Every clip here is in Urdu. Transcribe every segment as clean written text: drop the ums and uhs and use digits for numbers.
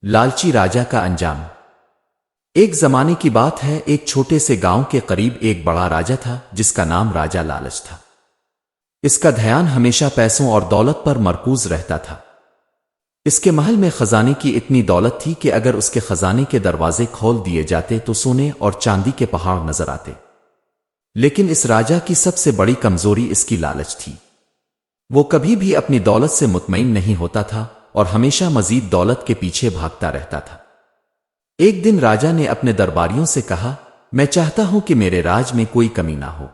لالچی راجا کا انجام۔ ایک زمانے کی بات ہے، ایک چھوٹے سے گاؤں کے قریب ایک بڑا راجا تھا جس کا نام راجا لالچ تھا۔ اس کا دھیان ہمیشہ پیسوں اور دولت پر مرکوز رہتا تھا۔ اس کے محل میں خزانے کی اتنی دولت تھی کہ اگر اس کے خزانے کے دروازے کھول دیے جاتے تو سونے اور چاندی کے پہاڑ نظر آتے۔ لیکن اس راجا کی سب سے بڑی کمزوری اس کی لالچ تھی۔ وہ کبھی بھی اپنی دولت سے مطمئن نہیں ہوتا تھا اور ہمیشہ مزید دولت کے پیچھے بھاگتا رہتا تھا۔ ایک دن راجا نے اپنے درباریوں سے کہا، میں چاہتا ہوں کہ میرے راج میں کوئی کمی نہ ہو۔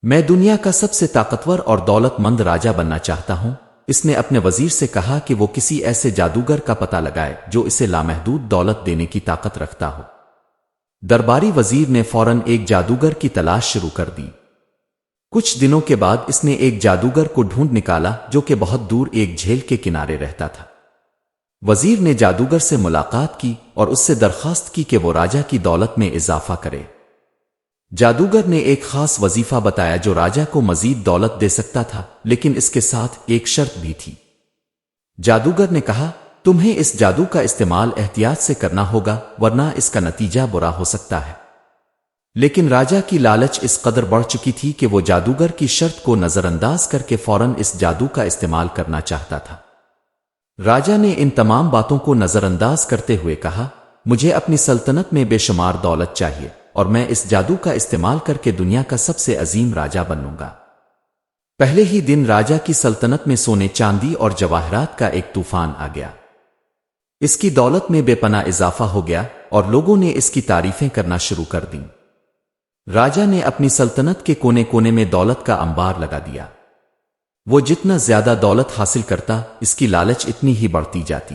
میں دنیا کا سب سے طاقتور اور دولت مند راجا بننا چاہتا ہوں۔ اس نے اپنے وزیر سے کہا کہ وہ کسی ایسے جادوگر کا پتہ لگائے جو اسے لامحدود دولت دینے کی طاقت رکھتا ہو۔ درباری وزیر نے فوراً ایک جادوگر کی تلاش شروع کر دی۔ کچھ دنوں کے بعد اس نے ایک جادوگر کو ڈھونڈ نکالا جو کہ بہت دور ایک جھیل کے کنارے رہتا تھا۔ وزیر نے جادوگر سے ملاقات کی اور اس سے درخواست کی کہ وہ راجا کی دولت میں اضافہ کرے۔ جادوگر نے ایک خاص وظیفہ بتایا جو راجا کو مزید دولت دے سکتا تھا، لیکن اس کے ساتھ ایک شرط بھی تھی۔ جادوگر نے کہا، تمہیں اس جادو کا استعمال احتیاط سے کرنا ہوگا ورنہ اس کا نتیجہ برا ہو سکتا ہے۔ لیکن راجا کی لالچ اس قدر بڑھ چکی تھی کہ وہ جادوگر کی شرط کو نظر انداز کر کے فوراً اس جادو کا استعمال کرنا چاہتا تھا۔ راجا نے ان تمام باتوں کو نظر انداز کرتے ہوئے کہا، مجھے اپنی سلطنت میں بے شمار دولت چاہیے اور میں اس جادو کا استعمال کر کے دنیا کا سب سے عظیم راجا بنوں گا۔ پہلے ہی دن راجا کی سلطنت میں سونے چاندی اور جواہرات کا ایک طوفان آ گیا۔ اس کی دولت میں بے پناہ اضافہ ہو گیا اور لوگوں نے اس کی تعریفیں کرنا شروع کر دیں۔ راجا نے اپنی سلطنت کے کونے کونے میں دولت کا انبار لگا دیا۔ وہ جتنا زیادہ دولت حاصل کرتا، اس کی لالچ اتنی ہی بڑھتی جاتی۔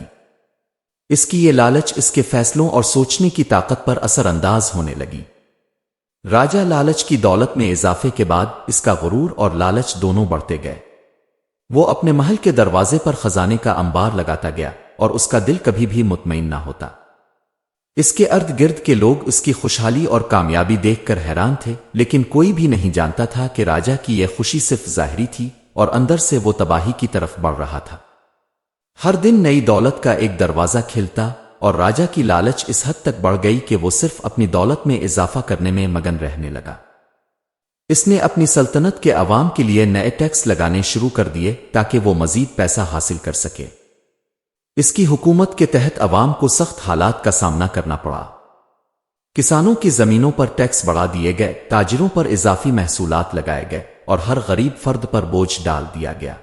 اس کی یہ لالچ اس کے فیصلوں اور سوچنے کی طاقت پر اثر انداز ہونے لگی۔ راجا لالچ کی دولت میں اضافے کے بعد اس کا غرور اور لالچ دونوں بڑھتے گئے۔ وہ اپنے محل کے دروازے پر خزانے کا انبار لگاتا گیا اور اس کا دل کبھی بھی مطمئن نہ ہوتا۔ اس کے ارد گرد کے لوگ اس کی خوشحالی اور کامیابی دیکھ کر حیران تھے، لیکن کوئی بھی نہیں جانتا تھا کہ راجا کی یہ خوشی صرف ظاہری تھی اور اندر سے وہ تباہی کی طرف بڑھ رہا تھا۔ ہر دن نئی دولت کا ایک دروازہ کھلتا اور راجا کی لالچ اس حد تک بڑھ گئی کہ وہ صرف اپنی دولت میں اضافہ کرنے میں مگن رہنے لگا۔ اس نے اپنی سلطنت کے عوام کے لیے نئے ٹیکس لگانے شروع کر دیے تاکہ وہ مزید پیسہ حاصل کر سکے۔ اس کی حکومت کے تحت عوام کو سخت حالات کا سامنا کرنا پڑا۔ کسانوں کی زمینوں پر ٹیکس بڑھا دیے گئے، تاجروں پر اضافی محصولات لگائے گئے اور ہر غریب فرد پر بوجھ ڈال دیا گیا۔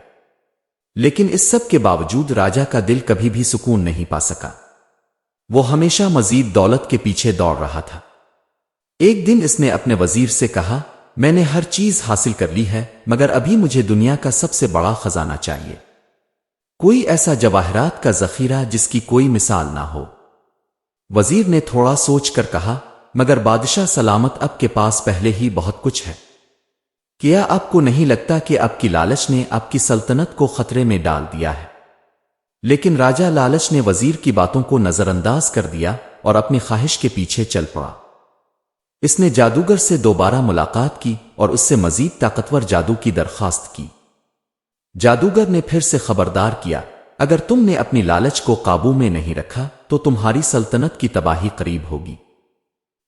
لیکن اس سب کے باوجود راجا کا دل کبھی بھی سکون نہیں پا سکا۔ وہ ہمیشہ مزید دولت کے پیچھے دوڑ رہا تھا۔ ایک دن اس نے اپنے وزیر سے کہا، میں نے ہر چیز حاصل کر لی ہے مگر ابھی مجھے دنیا کا سب سے بڑا خزانہ چاہیے، کوئی ایسا جواہرات کا ذخیرہ جس کی کوئی مثال نہ ہو۔ وزیر نے تھوڑا سوچ کر کہا، مگر بادشاہ سلامت اب کے پاس پہلے ہی بہت کچھ ہے۔ کیا آپ کو نہیں لگتا کہ آپ کی لالچ نے آپ کی سلطنت کو خطرے میں ڈال دیا ہے؟ لیکن راجا لالچ نے وزیر کی باتوں کو نظر انداز کر دیا اور اپنی خواہش کے پیچھے چل پڑا۔ اس نے جادوگر سے دوبارہ ملاقات کی اور اس سے مزید طاقتور جادو کی درخواست کی۔ جادوگر نے پھر سے خبردار کیا، اگر تم نے اپنی لالچ کو قابو میں نہیں رکھا تو تمہاری سلطنت کی تباہی قریب ہوگی۔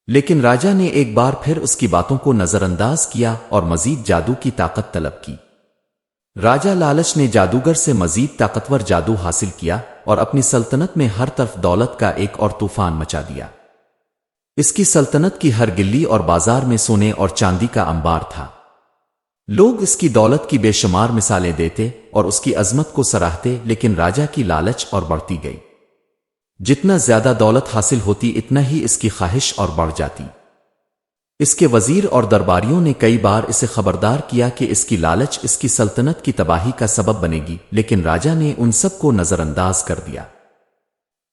لیکن راجا نے ایک بار پھر اس کی باتوں کو نظر انداز کیا اور مزید جادو کی طاقت طلب کی۔ راجا لالچ نے جادوگر سے مزید طاقتور جادو حاصل کیا اور اپنی سلطنت میں ہر طرف دولت کا ایک اور طوفان مچا دیا۔ اس کی سلطنت کی ہر گلی اور بازار میں سونے اور چاندی کا انبار تھا۔ لوگ اس کی دولت کی بے شمار مثالیں دیتے اور اس کی عظمت کو سراہتے، لیکن راجا کی لالچ اور بڑھتی گئی۔ جتنا زیادہ دولت حاصل ہوتی اتنا ہی اس کی خواہش اور بڑھ جاتی۔ اس کے وزیر اور درباریوں نے کئی بار اسے خبردار کیا کہ اس کی لالچ اس کی سلطنت کی تباہی کا سبب بنے گی، لیکن راجا نے ان سب کو نظر انداز کر دیا۔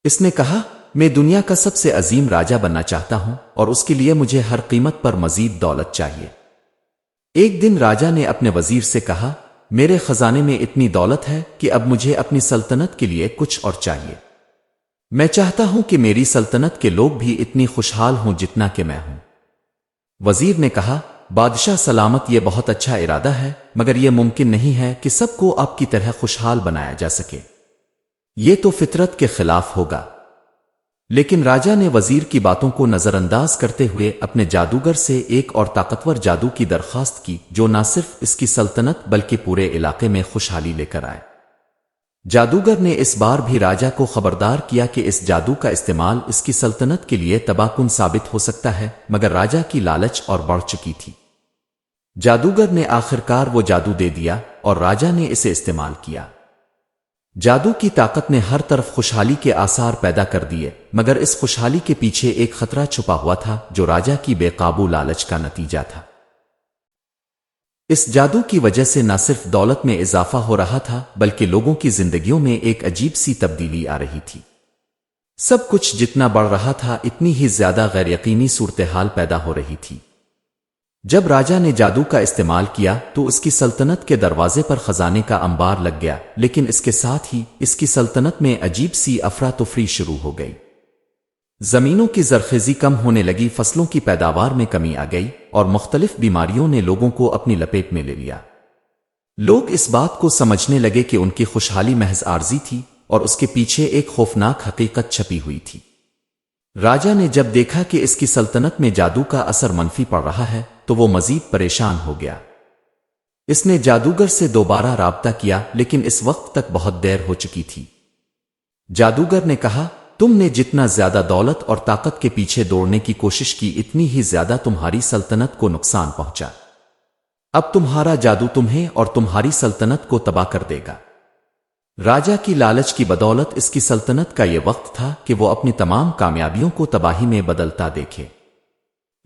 اس نے کہا، میں دنیا کا سب سے عظیم راجا بننا چاہتا ہوں اور اس کے لیے مجھے ہر قیمت پر مزید دولت چاہیے۔ ایک دن راجا نے اپنے وزیر سے کہا، میرے خزانے میں اتنی دولت ہے کہ اب مجھے اپنی سلطنت کے لیے کچھ اور چاہیے۔ میں چاہتا ہوں کہ میری سلطنت کے لوگ بھی اتنی خوشحال ہوں جتنا کہ میں ہوں۔ وزیر نے کہا، بادشاہ سلامت، یہ بہت اچھا ارادہ ہے مگر یہ ممکن نہیں ہے کہ سب کو آپ کی طرح خوشحال بنایا جا سکے۔ یہ تو فطرت کے خلاف ہوگا۔ لیکن راجا نے وزیر کی باتوں کو نظر انداز کرتے ہوئے اپنے جادوگر سے ایک اور طاقتور جادو کی درخواست کی جو نہ صرف اس کی سلطنت بلکہ پورے علاقے میں خوشحالی لے کر آئے۔ جادوگر نے اس بار بھی راجا کو خبردار کیا کہ اس جادو کا استعمال اس کی سلطنت کے لیے تباہ کن ثابت ہو سکتا ہے، مگر راجا کی لالچ اور بڑھ چکی تھی۔ جادوگر نے آخرکار وہ جادو دے دیا اور راجا نے اسے استعمال کیا۔ جادو کی طاقت نے ہر طرف خوشحالی کے آثار پیدا کر دیے، مگر اس خوشحالی کے پیچھے ایک خطرہ چھپا ہوا تھا جو راجا کی بے قابو لالچ کا نتیجہ تھا۔ اس جادو کی وجہ سے نہ صرف دولت میں اضافہ ہو رہا تھا بلکہ لوگوں کی زندگیوں میں ایک عجیب سی تبدیلی آ رہی تھی۔ سب کچھ جتنا بڑھ رہا تھا اتنی ہی زیادہ غیر یقینی صورتحال پیدا ہو رہی تھی۔ جب راجا نے جادو کا استعمال کیا تو اس کی سلطنت کے دروازے پر خزانے کا انبار لگ گیا، لیکن اس کے ساتھ ہی اس کی سلطنت میں عجیب سی افراتفری شروع ہو گئی۔ زمینوں کی زرخیزی کم ہونے لگی، فصلوں کی پیداوار میں کمی آ گئی اور مختلف بیماریوں نے لوگوں کو اپنی لپیٹ میں لے لیا۔ لوگ اس بات کو سمجھنے لگے کہ ان کی خوشحالی محض عارضی تھی اور اس کے پیچھے ایک خوفناک حقیقت چھپی ہوئی تھی۔ راجا نے جب دیکھا کہ اس کی سلطنت میں جادو کا اثر منفی پڑ رہا ہے تو وہ مزید پریشان ہو گیا۔ اس نے جادوگر سے دوبارہ رابطہ کیا، لیکن اس وقت تک بہت دیر ہو چکی تھی۔ جادوگر نے کہا، تم نے جتنا زیادہ دولت اور طاقت کے پیچھے دوڑنے کی کوشش کی اتنی ہی زیادہ تمہاری سلطنت کو نقصان پہنچا۔ اب تمہارا جادو تمہیں اور تمہاری سلطنت کو تباہ کر دے گا۔ راجا کی لالچ کی بدولت اس کی سلطنت کا یہ وقت تھا کہ وہ اپنی تمام کامیابیوں کو تباہی میں بدلتا دیکھے۔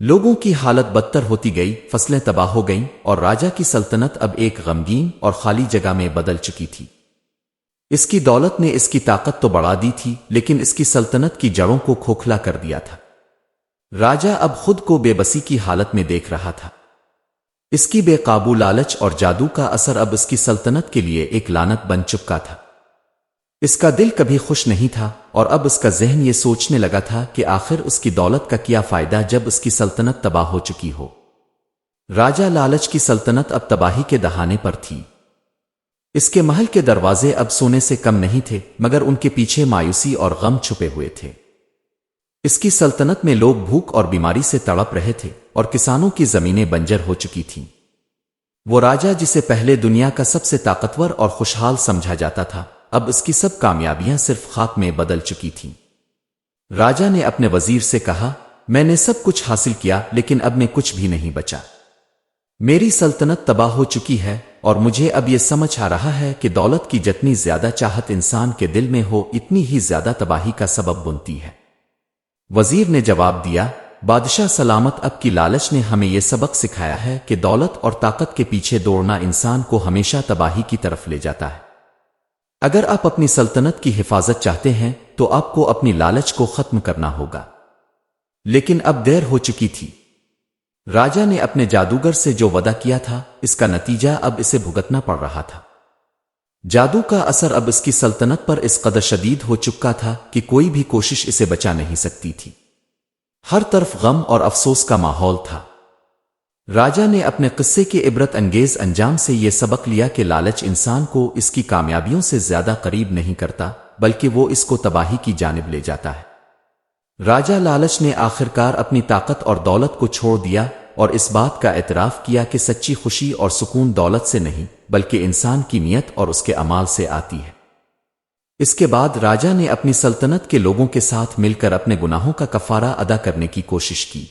لوگوں کی حالت بدتر ہوتی گئی، فصلیں تباہ ہو گئیں اور راجا کی سلطنت اب ایک غمگین اور خالی جگہ میں بدل چکی تھی۔ اس کی دولت نے اس کی طاقت تو بڑھا دی تھی، لیکن اس کی سلطنت کی جڑوں کو کھوکھلا کر دیا تھا۔ راجا اب خود کو بے بسی کی حالت میں دیکھ رہا تھا۔ اس کی بے قابو لالچ اور جادو کا اثر اب اس کی سلطنت کے لیے ایک لعنت بن چکا تھا۔ اس کا دل کبھی خوش نہیں تھا اور اب اس کا ذہن یہ سوچنے لگا تھا کہ آخر اس کی دولت کا کیا فائدہ جب اس کی سلطنت تباہ ہو چکی ہو۔ راجا لالچ کی سلطنت اب تباہی کے دہانے پر تھی۔ اس کے محل کے دروازے اب سونے سے کم نہیں تھے، مگر ان کے پیچھے مایوسی اور غم چھپے ہوئے تھے۔ اس کی سلطنت میں لوگ بھوک اور بیماری سے تڑپ رہے تھے اور کسانوں کی زمینیں بنجر ہو چکی تھیں۔ وہ راجا جسے پہلے دنیا کا سب سے طاقتور اور خوشحال سمجھا جاتا تھا، اب اس کی سب کامیابیاں صرف خاک میں بدل چکی تھیں۔ راجا نے اپنے وزیر سے کہا، میں نے سب کچھ حاصل کیا لیکن اب میں کچھ بھی نہیں بچا۔ میری سلطنت تباہ ہو چکی ہے اور مجھے اب یہ سمجھ آ رہا ہے کہ دولت کی جتنی زیادہ چاہت انسان کے دل میں ہو اتنی ہی زیادہ تباہی کا سبب بنتی ہے۔ وزیر نے جواب دیا، بادشاہ سلامت، اب کی لالچ نے ہمیں یہ سبق سکھایا ہے کہ دولت اور طاقت کے پیچھے دوڑنا انسان کو ہمیشہ تباہی کی طرف لے جاتا ہے۔ اگر آپ اپنی سلطنت کی حفاظت چاہتے ہیں تو آپ کو اپنی لالچ کو ختم کرنا ہوگا، لیکن اب دیر ہو چکی تھی۔ راجا نے اپنے جادوگر سے جو وعدہ کیا تھا اس کا نتیجہ اب اسے بھگتنا پڑ رہا تھا۔ جادو کا اثر اب اس کی سلطنت پر اس قدر شدید ہو چکا تھا کہ کوئی بھی کوشش اسے بچا نہیں سکتی تھی۔ ہر طرف غم اور افسوس کا ماحول تھا۔ راجا نے اپنے قصے کے عبرت انگیز انجام سے یہ سبق لیا کہ لالچ انسان کو اس کی کامیابیوں سے زیادہ قریب نہیں کرتا بلکہ وہ اس کو تباہی کی جانب لے جاتا ہے۔ راجا لالچ نے آخرکار اپنی طاقت اور دولت کو چھوڑ دیا اور اس بات کا اعتراف کیا کہ سچی خوشی اور سکون دولت سے نہیں بلکہ انسان کی نیت اور اس کے اعمال سے آتی ہے۔ اس کے بعد راجا نے اپنی سلطنت کے لوگوں کے ساتھ مل کر اپنے گناہوں کا کفارہ ادا کرنے کی کوشش کی۔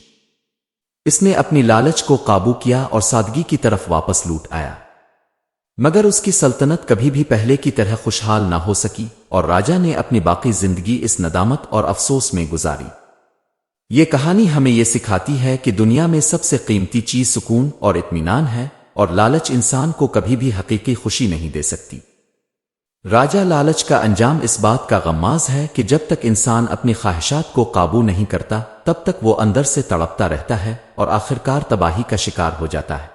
اس نے اپنی لالچ کو قابو کیا اور سادگی کی طرف واپس لوٹ آیا، مگر اس کی سلطنت کبھی بھی پہلے کی طرح خوشحال نہ ہو سکی اور راجا نے اپنی باقی زندگی اس ندامت اور افسوس میں گزاری۔ یہ کہانی ہمیں یہ سکھاتی ہے کہ دنیا میں سب سے قیمتی چیز سکون اور اطمینان ہے اور لالچ انسان کو کبھی بھی حقیقی خوشی نہیں دے سکتی۔ راجا لالچ کا انجام اس بات کا غماز ہے کہ جب تک انسان اپنی خواہشات کو قابو نہیں کرتا تب تک وہ اندر سے تڑپتا رہتا ہے اور آخرکار تباہی کا شکار ہو جاتا ہے۔